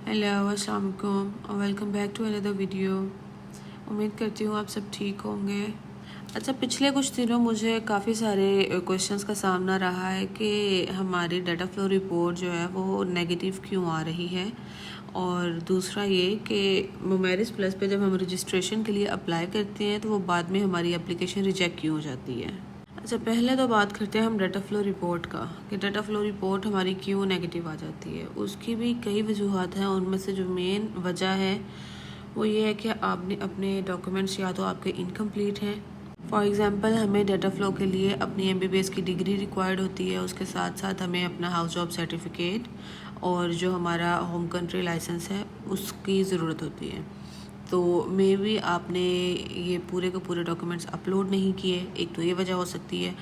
Hello अस्सलाम वालेकुम, welcome back to another video. उम्मीद करती हूँ आप सब ठीक होंगे। अच्छा, पिछले कुछ दिनों मुझे काफ़ी सारे क्वेश्चंस का सामना रहा है कि हमारी डाटा फ्लो रिपोर्ट जो है वो नेगेटिव क्यों आ रही है, और दूसरा ये कि मोमेरिस प्लस पे जब हम रजिस्ट्रेशन के लिए अप्लाई करते हैं तो वो बाद में हमारी एप्लीकेशन रिजेक्ट क्यों हो जाती है। अच्छा, पहले तो बात करते हैं हम डाटा फ्लो रिपोर्ट का, कि डाटा फ्लो रिपोर्ट हमारी क्यों नेगेटिव आ जाती है। उसकी भी कई वजूहत हैं, उनमें से जो मेन वजह है वो ये है कि आपने अपने डॉक्यूमेंट्स या तो आपके इनकम्प्लीट हैं। फॉर एग्ज़ाम्पल, हमें डाटा फ़्लो के लिए अपनी MBBS की डिग्री रिक्वायर्ड होती है, उसके साथ साथ हमें अपना हाउस जॉब सर्टिफिकेट और जो हमारा होम कंट्री लाइसेंस है उसकी ज़रूरत होती है। तो मे बी आपने ये पूरे के पूरे डॉक्यूमेंट्स अपलोड नहीं किए, एक तो ये वजह हो सकती है,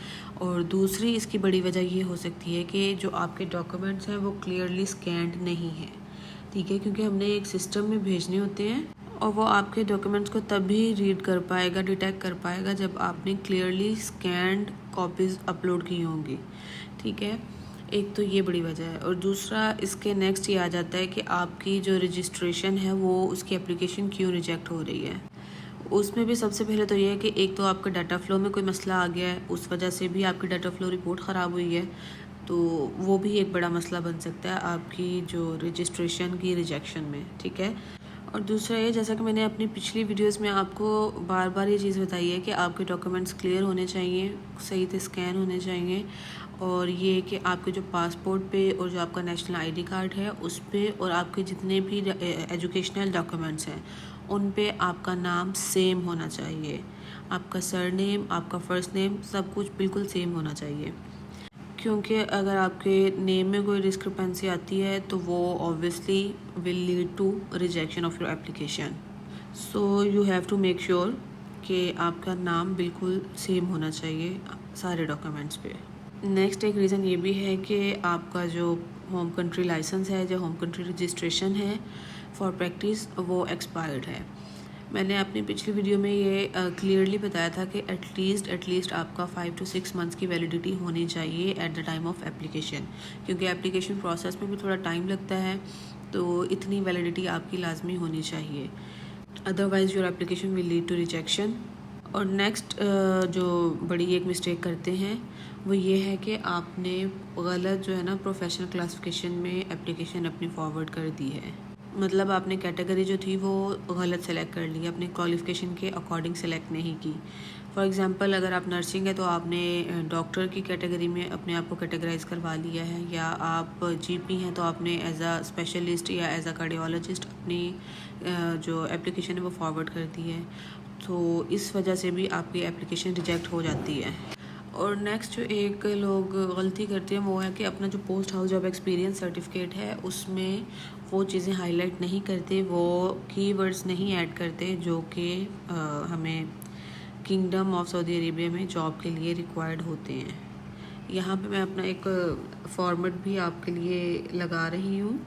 और दूसरी इसकी बड़ी वजह ये हो सकती है कि जो आपके डॉक्यूमेंट्स हैं वो क्लियरली स्कैन्ड नहीं है। ठीक है, क्योंकि हमने एक सिस्टम में भेजने होते हैं और वो आपके डॉक्यूमेंट्स को तभी रीड कर पाएगा, डिटेक्ट कर पाएगा जब आपने क्लियरली स्कैन्ड कॉपीज़ अपलोड की होंगी। ठीक है, एक तो ये बड़ी वजह है, और दूसरा इसके नेक्स्ट ये आ जाता है कि आपकी जो रजिस्ट्रेशन है वो उसकी एप्लीकेशन क्यों रिजेक्ट हो रही है। उसमें भी सबसे पहले तो ये है कि एक तो आपका डाटा फ्लो में कोई मसला आ गया है, उस वजह से भी आपकी डाटा फ्लो रिपोर्ट ख़राब हुई है, तो वो भी एक बड़ा मसला बन सकता है आपकी जो रजिस्ट्रेशन की रिजेक्शन में। ठीक है, और दूसरा ये, जैसा कि मैंने अपनी पिछली वीडियोस में आपको बार बार ये चीज़ बताई है कि आपके डॉक्यूमेंट्स क्लियर होने चाहिए, सही से स्कैन होने चाहिए, और ये कि आपके जो पासपोर्ट पे और जो आपका नेशनल ID कार्ड है उस पे और आपके जितने भी एजुकेशनल डॉक्यूमेंट्स हैं उन पे आपका नाम सेम होना चाहिए। आपका सरनेम, आपका फ़र्स्ट नेम, सब कुछ बिल्कुल सेम होना चाहिए, क्योंकि अगर आपके नेम में कोई डिस्क्रिपेंसी आती है तो वो obviously will lead to rejection of your application. So you have to make sure कि आपका नाम बिल्कुल सेम होना चाहिए सारे डॉक्यूमेंट्स पे। नेक्स्ट एक रीज़न ये भी है कि आपका जो होम कंट्री लाइसेंस है, जो होम कंट्री रजिस्ट्रेशन है फॉर प्रैक्टिस, वो एक्सपायर्ड है। मैंने अपनी पिछली वीडियो में ये क्लियरली बताया था कि एटलीस्ट आपका 5 to 6 मंथ्स की वैलिडिटी होनी चाहिए at the time of application, क्योंकि एप्लीकेशन प्रोसेस में भी थोड़ा टाइम लगता है, तो इतनी वैलिडिटी आपकी लाजमी होनी चाहिए, otherwise your application will lead to rejection. और नेक्स्ट जो बड़ी एक मिस्टेक करते हैं वो ये है कि आपने गलत जो है ना प्रोफेशनल क्लासिफिकेशन में एप्लीकेशन अपनी फॉरवर्ड कर दी है। मतलब आपने कैटेगरी जो थी वो गलत सेलेक्ट कर ली, अपने क्वालिफ़िकेशन के अकॉर्डिंग सेलेक्ट नहीं की। फॉर एग्ज़ाम्पल, अगर आप नर्सिंग है तो आपने डॉक्टर की कैटेगरी में अपने आप को कैटेगराइज करवा लिया है, या आप GP हैं तो आपने एज अ स्पेशलिस्ट या एज अ कार्डियोलॉजिस्ट अपनी जो एप्लीकेशन है वो फॉरवर्ड कर दी है, तो इस वजह से भी आपकी एप्लीकेशन रिजेक्ट हो जाती है। और नेक्स्ट जो एक लोग गलती करते हैं वो है कि अपना जो post house job experience certificate है उसमें वो चीज़ें हाईलाइट नहीं करते, वो कीवर्ड्स नहीं ऐड करते जो कि हमें किंगडम ऑफ सऊदी अरेबिया में जॉब के लिए रिक्वायर्ड होते हैं। यहाँ पे मैं अपना एक फॉर्मेट भी आपके लिए लगा रही हूँ,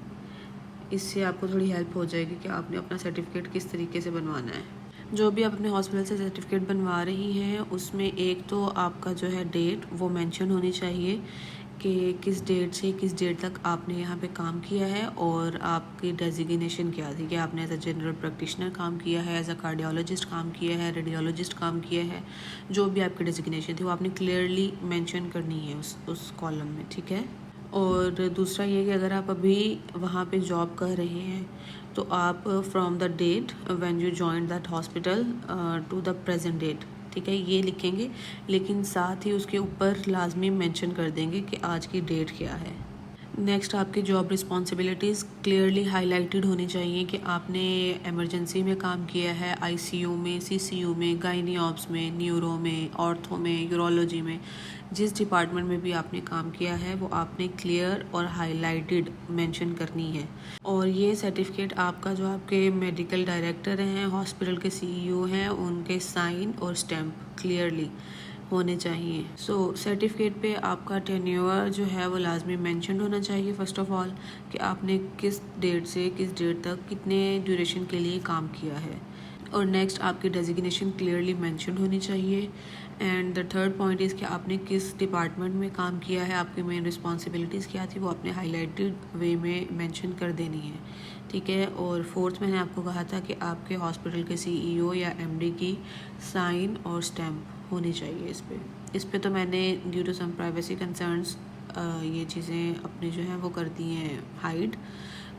इससे आपको थोड़ी हेल्प हो जाएगी कि आपने अपना सर्टिफिकेट किस तरीके से बनवाना है। जो भी आप अपने हॉस्पिटल से सर्टिफिकेट बनवा रही हैं उसमें एक तो आपका जो है डेट वो मेंशन होनी चाहिए कि किस डेट से किस डेट तक आपने यहाँ पे काम किया है, और आपकी डेजिग्नेशन क्या थी, कि आपने एज अ जनरल प्रैक्टिशनर काम किया है, एज अ कार्डियोलॉजिस्ट काम किया है, रेडियोलॉजिस्ट काम किया है, जो भी आपकी डेजिग्नेशन थी वो आपने क्लियरली मेंशन करनी है उस कॉलम में। ठीक है, और दूसरा ये कि अगर आप अभी वहाँ पे जॉब कर रहे हैं तो आप from the date when you join that hospital to the present date, ठीक है, ये लिखेंगे, लेकिन साथ ही उसके ऊपर लाजमी मेंशन कर देंगे कि आज की डेट क्या है। नेक्स्ट, आपकी जॉब रिस्पॉन्सिबिलिटीज़ क्लियरली हाईलाइटेड होनी चाहिए कि आपने इमरजेंसी में काम किया है, ICU में, CCU में, गायनी ऑप्स में, न्यूरो में, ऑर्थो में, यूरोलॉजी में, जिस डिपार्टमेंट में भी आपने काम किया है वो आपने क्लियर और हाईलाइटेड मेंशन करनी है। और ये सर्टिफिकेट आपका जो आपके मेडिकल डायरेक्टर हैं, हॉस्पिटल के CEO हैं, उनके साइन और स्टैम्प क्लियरली होने चाहिए। सो सर्टिफिकेट पे आपका टेन्योर जो है वो लाजमी मेंशन होना चाहिए फर्स्ट ऑफ ऑल, कि आपने किस डेट से किस डेट तक कितने ड्यूरेशन के लिए काम किया है। और नेक्स्ट आपकी डेजिग्नेशन क्लियरली मेंशन होनी चाहिए। And the third point is कि आपने किस डिपार्टमेंट में काम किया है, आपकी मेन रिस्पॉन्सिबिलिटीज़ क्या थी, वो आपने हाईलाइटेड वे में मेंशन कर देनी है, ठीक है। और फोर्थ मैंने आपको कहा था कि आपके हॉस्पिटल के CEO या MD की साइन और स्टैम्प होनी चाहिए इस पे तो मैंने due to some privacy concerns ये चीज़ें अपनी जो हैं वो कर दी हैं हाइड,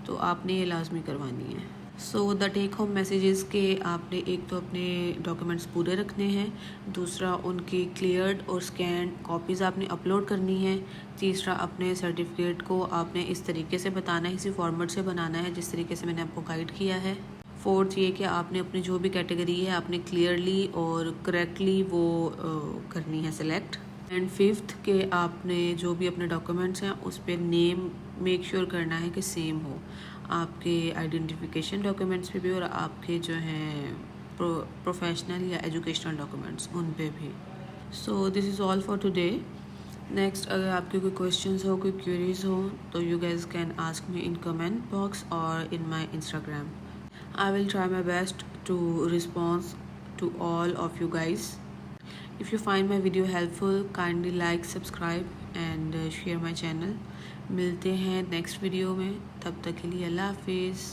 तो आपने ये लाजमी करवानी है। So the take home messages के आपने एक तो अपने डॉक्यूमेंट्स पूरे रखने हैं, दूसरा उनकी क्लियर्ड और स्कैन कॉपीज़ आपने अपलोड करनी है, तीसरा अपने सर्टिफिकेट को आपने इस तरीके से बताना है, इसी फॉर्मेट से बनाना है जिस तरीके से मैंने आपको गाइड किया है। फोर्थ ये कि आपने अपनी जो भी कैटेगरी है आपने क्लियरली और करेक्टली वो करनी है सिलेक्ट। एंड फिफ्थ के आपने जो भी अपने डॉक्यूमेंट्स हैं उस पर नेम मेक श्योर करना है कि सेम हो, आपके आइडेंटिफिकेशन डॉक्यूमेंट्स पे भी और आपके जो हैं प्रोफेशनल या एजुकेशनल डॉक्यूमेंट्स उन पे भी। So this is all for today. Next अगर आपके कोई क्वेश्चंस हो, कोई क्वेरीज हो, तो you guys can ask me in comment box और in my Instagram. I will try my best to respond to all of you guys. If you find my video helpful, kindly like, subscribe and share my channel. मिलते हैं next video में, तब तक के लिए अल्लाह हाफिज़।